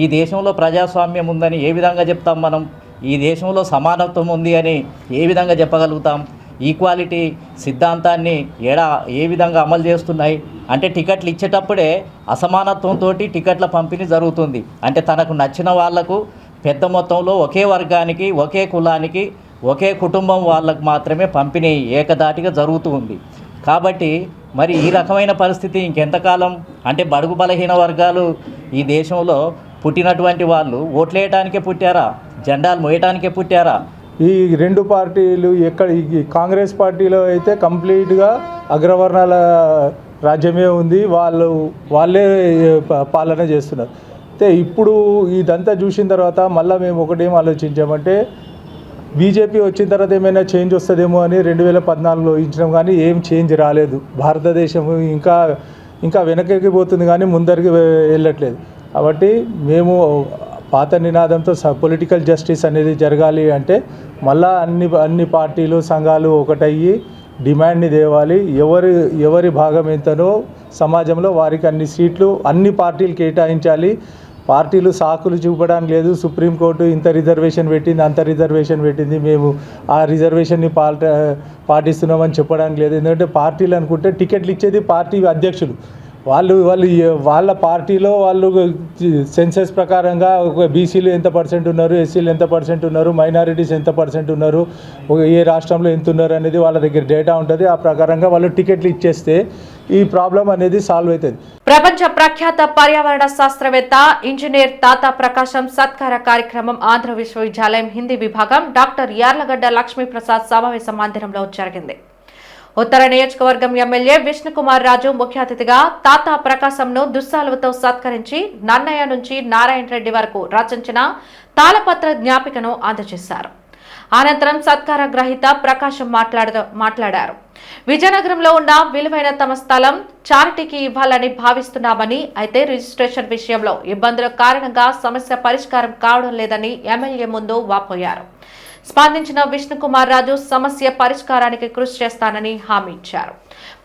ఈ దేశంలో ప్రజాస్వామ్యం ఉందని ఏ విధంగా చెప్తాం మనం? ఈ దేశంలో సమానత్వం ఉంది అని ఏ విధంగా చెప్పగలుగుతాం? ఈక్వాలిటీ సిద్ధాంతాన్ని ఏ విధంగా అమలు చేస్తున్నాయి అంటే టికెట్లు ఇచ్చేటప్పుడే అసమానత్వంతో టికెట్ల పంపిణీ జరుగుతుంది. అంటే తనకు నచ్చిన వాళ్లకు పెద్ద మొత్తంలో ఒకే వర్గానికి, ఒకే కులానికి, ఒకే కుటుంబం వాళ్ళకు మాత్రమే పంపిణీ ఏకదాటిగా జరుగుతూ ఉంది. కాబట్టి మరి ఈ రకమైన పరిస్థితి ఇంకెంతకాలం? అంటే బడుగు బలహీన వర్గాలు ఈ దేశంలో పుట్టినటువంటి వాళ్ళు ఓట్లేయడానికే పుట్టారా? జెండాలు మోయడానికే పుట్టారా? ఈ 2 పార్టీలు ఈ కాంగ్రెస్ పార్టీలో అయితే కంప్లీట్గా అగ్రవర్ణాల రాజ్యమే ఉంది, వాళ్ళే పాలన చేస్తున్నారు. అయితే ఇప్పుడు ఇదంతా చూసిన తర్వాత మళ్ళీ మేము ఒకటేం ఆలోచించామంటే బీజేపీ వచ్చిన తర్వాత ఏమైనా చేంజ్ వస్తుందేమో అని 2014లో ఇచ్చినాం, కానీ ఏం చేంజ్ రాలేదు. భారతదేశం ఇంకా వెనకకి పోతుంది కానీ ముందరికి వెళ్ళట్లేదు. కాబట్టి మేము పాత నినాదంతో పొలిటికల్ జస్టిస్ అనేది జరగాలి అంటే మళ్ళా అన్ని పార్టీలు, సంఘాలు ఒకటయ్యి డిమాండ్ని తేవాలి. ఎవరి భాగం ఎంతనో సమాజంలో వారికి అన్ని సీట్లు అన్ని పార్టీలు కేటాయించాలి. పార్టీలు సాకులు చూపడానికి లేదు. సుప్రీంకోర్టు ఇంత రిజర్వేషన్ పెట్టింది, అంత రిజర్వేషన్ పెట్టింది, మేము ఆ రిజర్వేషన్ని పాటిస్తున్నామని చెప్పడానికి లేదు. ఎందుకంటే పార్టీలు అనుకుంటే టికెట్లు ఇచ్చేది పార్టీ అధ్యక్షులు. వాళ్ళ పార్టీలో వాళ్ళు సెన్సెస్ ప్రకారంగా బీసీలు ఎంత పర్సెంట్ ఉన్నారు, ఎస్సీలు ఎంత పర్సెంట్ ఉన్నారు, మైనారిటీస్ ఎంత పర్సెంట్ ఉన్నారు, ఏ రాష్ట్రంలో ఎంత ఉన్నారు అనేది వాళ్ళ దగ్గర డేటా ఉంటుంది. ఆ ప్రకారంగా వాళ్ళు టికెట్లు ఇచ్చేస్తే ఈ ప్రాబ్లం అనేది సాల్వ్ అవుతుంది. ప్రపంచ ప్రఖ్యాత పర్యావరణ శాస్త్రవేత్త ఇంజనీర్ తాతా ప్రకాశం సత్కార కార్యక్రమం ఆంధ్ర విశ్వవిద్యాలయం హిందీ విభాగం డాక్టర్ యార్లగడ్డ లక్ష్మీప్రసాద్ సమావేశ మందిరంలో జరిగింది. ఉత్తర నియోజకవర్గం ఎమ్మెల్యే విష్ణుకుమార్ రాజు ముఖ్య అతిథిగా తాతా ప్రకాశంను దుస్సాలువతో సత్కరించి నన్నయ్య నుంచి నారాయణ రెడ్డి వరకు రచించిన తాళపత్ర జ్ఞాపికను అందజేశారు. అనంతరం సత్కార గ్రహీత ప్రకాశం మాట్లాడారు. విజయనగరంలో ఉన్న విలువైన తమ స్థలం చారిటీకి ఇవ్వాలని భావిస్తున్నామని, అయితే రిజిస్ట్రేషన్ విషయంలో ఇబ్బందుల కారణంగా సమస్య పరిష్కారం కావడం లేదని ఎమ్మెల్యే ముందు వాపోయారు. స్పందించిన విష్ణుకుమార్ రాజు సమస్య పరిష్కారానికి కృషి చేస్తానని హామీ ఇచ్చారు.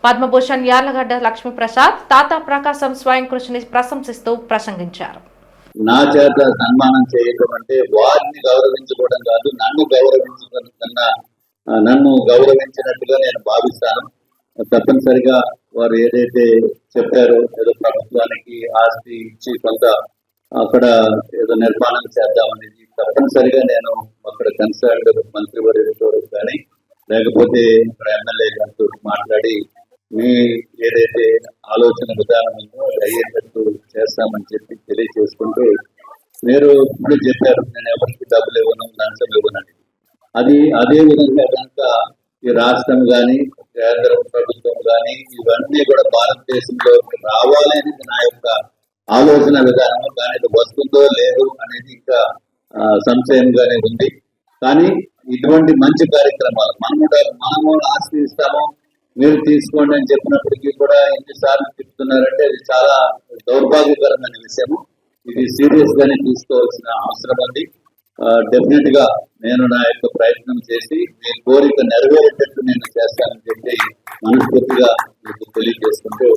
పద్మభూషణ్ యార్లగడ్డ లక్ష్మీప్రసాద్ తాతా ప్రకాశం స్వయం కృషిని ప్రశంసిస్తూ ప్రసంగించారు. నా చేత సన్మానం చేయటం అంటే వారిని గౌరవించుకోవడం కాదు, నన్ను గౌరవించినట్టుగా నేను భావిస్తాను. తప్పనిసరిగా వారు ఏదైతే చెప్పారో, ఏదో ప్రభుత్వానికి ఆస్తి ఇచ్చి కొంత అక్కడ ఏదో నిర్మాణం చేద్దామనేది తప్పనిసరిగా నేను అక్కడ కన్సర్న్డ్ మంత్రివర్యులతో కానీ లేకపోతే ఇక్కడ ఎమ్మెల్యే గారితో మాట్లాడి మీ ఏదైతే ఆలోచన విధానం ఉందో అది అయ్యేటట్టు చేస్తామని చెప్పి తెలియజేసుకుంటూ, మీరు ఇప్పుడు చెప్పారు నేను ఎవరికి డబ్బులు ఇవ్వను, లంచం ఇవ్వనని. అది అదే విధంగా కనుక ఈ రాష్ట్రం కానీ కేంద్ర ప్రభుత్వం కానీ ఇవన్నీ కూడా భారతదేశంలో రావాలి అనేది నా యొక్క ఆలోచన విధానం. కానీ ఇది వస్తుందో లేదు అనేది ఇంకా సంశయంగానే ఉంది. కానీ ఇటువంటి మంచి కార్యక్రమాలు మనము ఆస్తి ఇస్తాము, మీరు తీసుకోండి అని చెప్పినప్పటికీ కూడా ఎన్నిసార్లు చెప్తున్నారంటే అది చాలా దౌర్భాగ్యకరమైన విషయము. ఇది సీరియస్ గానే తీసుకోవాల్సిన అవసరం ఉంది. డెఫినెట్ గా నేను నా యొక్క ప్రయత్నం చేసి మీ కోరిక నెరవేరేటట్టు నేను చేస్తానని చెప్పి మనస్ఫూర్తిగా మీకు తెలియజేసుకుంటూ,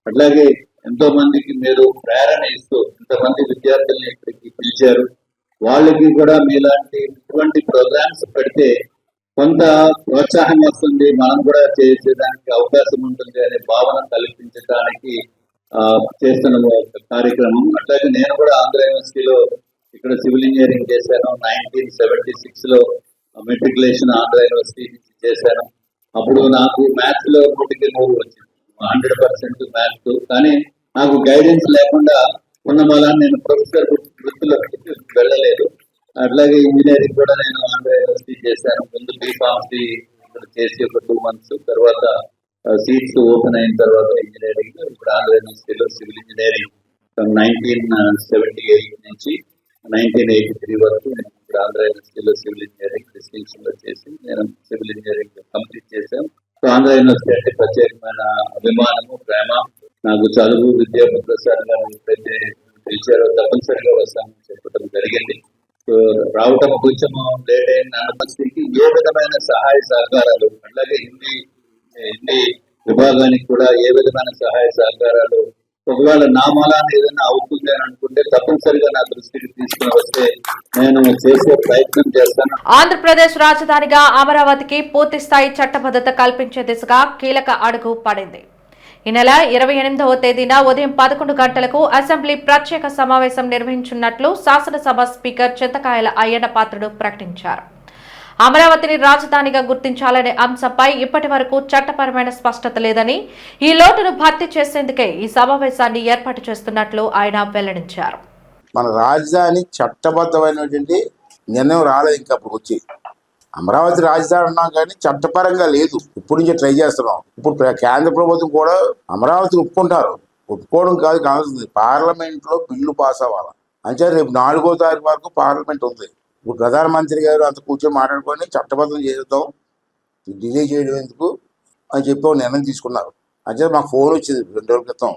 అట్లాగే ఎంతో మందికి మీరు ప్రేరణ ఇస్తూ ఇంతమంది విద్యార్థుల్ని ఇక్కడికి పిలిచారు. వాళ్ళకి కూడా మీలాంటి ఇటువంటి ప్రోగ్రామ్స్ పెడితే కొంత ప్రోత్సాహం వస్తుంది, మనం కూడా చేసేదానికి అవకాశం ఉంటుంది అనే భావన కల్పించడానికి చేస్తున్న కార్యక్రమం. అట్లాగే నేను కూడా ఆంధ్ర యూనివర్సిటీలో ఇక్కడ సివిల్ ఇంజనీరింగ్ చేశాను. 1976లో మెట్రికులేషన్ ఆంధ్ర యూనివర్సిటీ నుంచి చేశాను. అప్పుడు నాకు మ్యాథ్స్ లో 100% వచ్చింది, 100% మ్యాథ్స్. కానీ నాకు గైడెన్స్ లేకుండా ఉన్న వల్ల నేను ప్రొఫెసర్ వృత్తిలోకి వెళ్ళలేదు. అట్లాగే ఇంజనీరింగ్ కూడా నేను ఆంధ్ర యూనివర్సిటీ చేశాను. ముందు బీఫార్మసీ అక్కడ చేసి ఒక 2 months తర్వాత సీట్స్ ఓపెన్ అయిన తర్వాత ఇంజనీరింగ్, ఇప్పుడు ఆంధ్ర యూనివర్సిటీలో సివిల్ ఇంజనీరింగ్ 1978 నుంచి 1983 వరకు నేను ఇప్పుడు ఆంధ్ర యూనివర్సిటీలో సివిల్ ఇంజనీరింగ్ డిస్టింక్షన్ లో చేసి నేను సివిల్ ఇంజనీరింగ్ కంప్లీట్ చేశాను. సో ఆంధ్ర యూనివర్సిటీ అంటే ప్రత్యేకమైన అభిమానము, ప్రేమ. నాకు చదువు, విద్యా ప్రసాద్ గారు ఎప్పుడైతే పిలిచారో తప్పనిసరిగా వస్తామని చెప్పడం జరిగింది. సో రావటం కొంచెం లేట్ అయిన పరిస్థితికి ఏ విధమైన సహాయ సహకారాలు, అలాగే హిందీ విభాగానికి కూడా ఏ విధమైన సహాయ సహకారాలు, ఒకవేళ నా మూలాన్ని ఏదైనా అవుతుంది అని అనుకుంటే తప్పనిసరిగా నా దృష్టికి తీసుకుని వస్తే నేను చేసే ప్రయత్నం చేస్తాను. ఆంధ్రప్రదేశ్ రాజధానిగా అమరావతికి పూర్తి స్థాయి చట్టబద్ధత కల్పించే దిశగా కీలక అడుగు పడింది. ఈ నెల 28వ తేదీన ఉదయం 11 గంటలకు అసెంబ్లీ ప్రత్యేక సమావేశం నిర్వహించనున్నట్లు శాసనసభ స్పీకర్ చింతకాయల అయ్యన్న పాత్రుడు ప్రకటించారు. అమరావతిని రాజధానిగా గుర్తించాలనే అంశంపై ఇప్పటి వరకు చట్టపరమైన స్పష్టత లేదని, ఈ లోటును భర్తీ చేసేందుకే ఈ సమావేశాన్ని ఏర్పాటు చేస్తున్నట్లు ఆయన వెల్లడించారు. మన రాజధాని చట్టబద్ధమైనటువంటి నిర్ణయం రాలేదు. ఇంకా అప్పుడు వచ్చి అమరావతి రాజధాని అన్నాం కానీ చట్టపరంగా లేదు. ఇప్పుడు నుంచి ట్రై చేస్తున్నాం. ఇప్పుడు కేంద్ర ప్రభుత్వం కూడా అమరావతిని ఒప్పుకుంటారు. ఒప్పుకోవడం కాదు కావాల్సింది పార్లమెంట్లో బిల్లు పాస్ అవ్వాలి. అంటే రేపు 4వ తారీఖు వరకు పార్లమెంట్ ఉంది. ఇప్పుడు ప్రధానమంత్రి గారు అంత కూర్చొని మాట్లాడుకొని చట్టబద్ధం చేద్దాం, డిలే చేయడం ఎందుకు అని చెప్పి నిర్ణయం తీసుకున్నారు. అంటే మాకు ఫోన్ వచ్చింది 2 రోజుల క్రితం.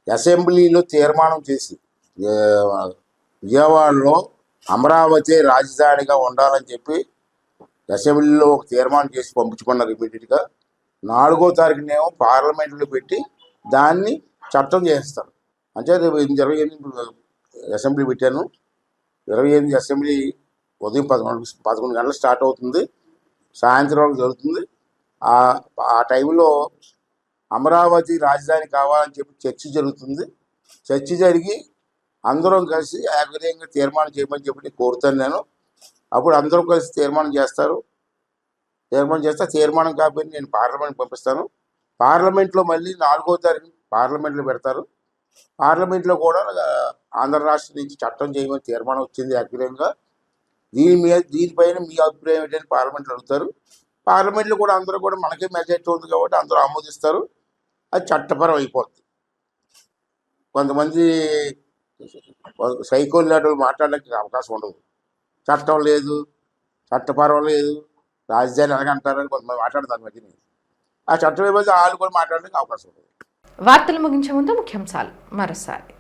అసెంబ్లీలో తీర్మానం చేసి విజయవాడలో అమరావతి రాజధానిగా ఉండాలని చెప్పి అసెంబ్లీలో ఒక తీర్మానం చేసి పంపించుకున్నారు. ఇమీడియట్గా 4వ తారీఖునేమో పార్లమెంట్లో పెట్టి దాన్ని చట్టం చేస్తారు. అంటే రేపు 28 అసెంబ్లీ పెట్టాను. 28 అసెంబ్లీ ఉదయం 11 గంటలు స్టార్ట్ అవుతుంది, సాయంత్రం వరకు జరుగుతుంది. ఆ టైంలో అమరావతి రాజధాని కావాలని చెప్పి చర్చ జరుగుతుంది. చర్చ జరిగి అందరం కలిసి ఏకగ్రీవంగా తీర్మానం చేయమని చెప్పి కోరుతాను నేను. అప్పుడు అందరం కలిసి తీర్మానం చేస్తారు. తీర్మానం చేస్తే తీర్మానం కాకపోతే నేను పార్లమెంట్కి పంపిస్తాను. పార్లమెంట్లో మళ్ళీ 4వ తారీఖు పార్లమెంట్లో పెడతారు. పార్లమెంట్లో కూడా ఆంధ్ర రాష్ట్రం నుంచి చట్టం చేయమని తీర్మానం వచ్చింది ఏకగ్రీవంగా. దీనిపైన మీ అభిప్రాయం ఏంటంటే పార్లమెంట్లో అడుగుతారు. పార్లమెంట్లో కూడా అందరూ కూడా మనకే మెజారిటీ ఉంది కాబట్టి అందరూ ఆమోదిస్తారు. అది చట్టపరం అయిపోతుంది. కొంతమంది సైకోల్ లాంటి మాట్లాడడానికి అవకాశం ఉండదు. చట్టం లేదు, చట్టపరం లేదు, రాజధాని అనగంటారని కొంతమంది మాట్లాడతారు. మధ్యని ఆ చట్టం ఇవ్వదు, వాళ్ళు కూడా మాట్లాడడానికి అవకాశం ఉండదు. వార్తలు ముగించే ముందు ముఖ్యాంశాలు మరోసారి.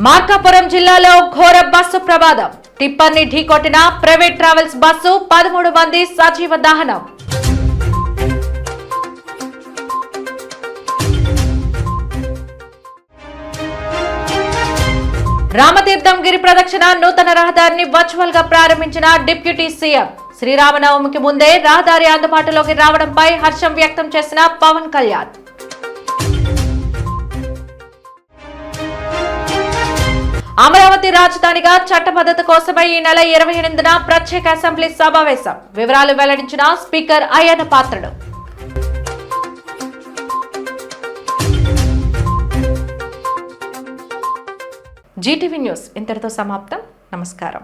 మార్కాపురం జిల్లాలో ఘోర బస్సు ప్రమాదం. టిప్పర్ని ఢీకొట్టిన ప్రైవేట్ ట్రావెల్స్ బస్సు, 13 మంది సజీవ దహనం. రామతీర్థం గిరి ప్రదక్షిణ నూతన రహదారిని వర్చువల్ గా ప్రారంభించిన డిప్యూటీ సీఎం. శ్రీరామనవమికి ముందే రహదారి అందుబాటులోకి రావడంపై హర్షం వ్యక్తం చేసిన పవన్ కళ్యాణ్. అమరావతి రాజధానిగా చట్టబద్ధత కోసమై ఈ నెల 28న ప్రత్యేక అసెంబ్లీ సమావేశం. వివరాలు వెల్లడించిన speaker Ayyanna Patrudu. Zee TV news ఇంతటితో సమాప్తం. నమస్కారం.